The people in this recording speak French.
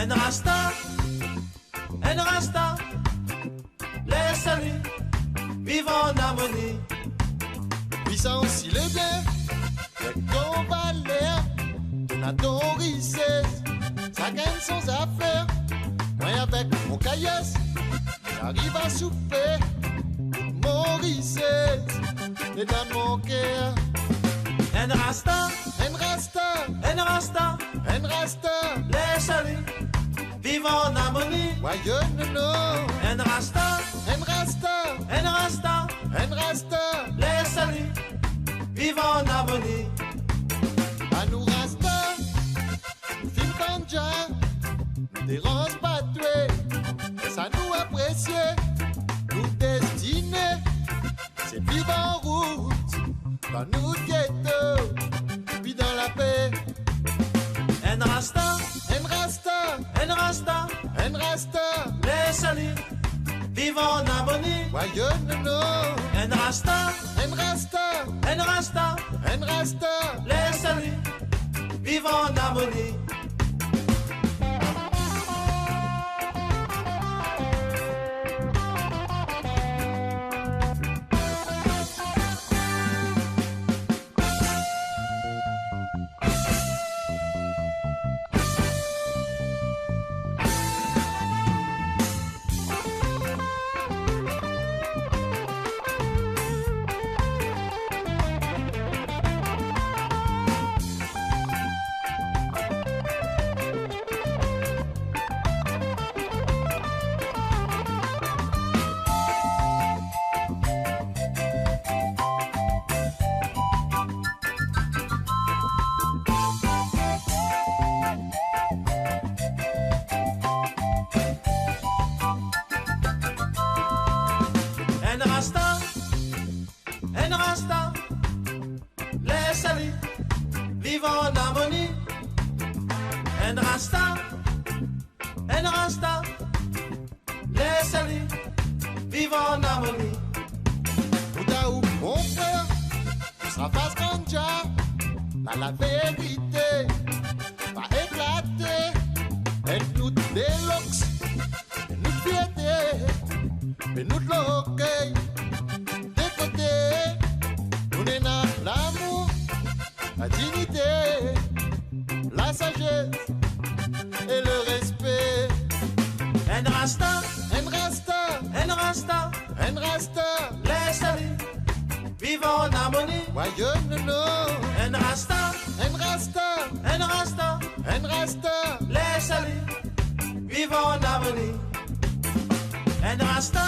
Un rasta, laisse-lui vivre en harmonie. Puissance, s'il est bien, les convalères, donatorices, ça gagne sans affaire. Moi avec mon caillasse, j'arrive à souper, Maurice, les dames mon cœur. Un rasta, laisse-lui vivre en harmonie. Voyons, non, Un rasta, laisse-lui vivre en harmonie. à nous rasta, film ganja, nous dérange pas toi, ça nous apprécier, nous destiner, c'est vivre en route, dans nous ghetto, puis dans la paix. Un rasta, laisse-lui vivre en harmonie. Voyons, non, Un rasta, laisse-lui vivre en harmonie. Un rasta, laisse-lui vivre en harmonie. Un rasta, laisse-lui vivre en harmonie. Oudaou, mon frère, tu seras face ganja, la vérité va éclater, et nous des locks, et nous fierté, et nous de l'orgueil, des côtés, nous n'avons l'amour, la dignité, la sagesse et le respect. Un rasta, laisse-lui vivre en harmonie. Voyons, non, Un rasta, laisse-lui vivre en harmonie. Un rasta,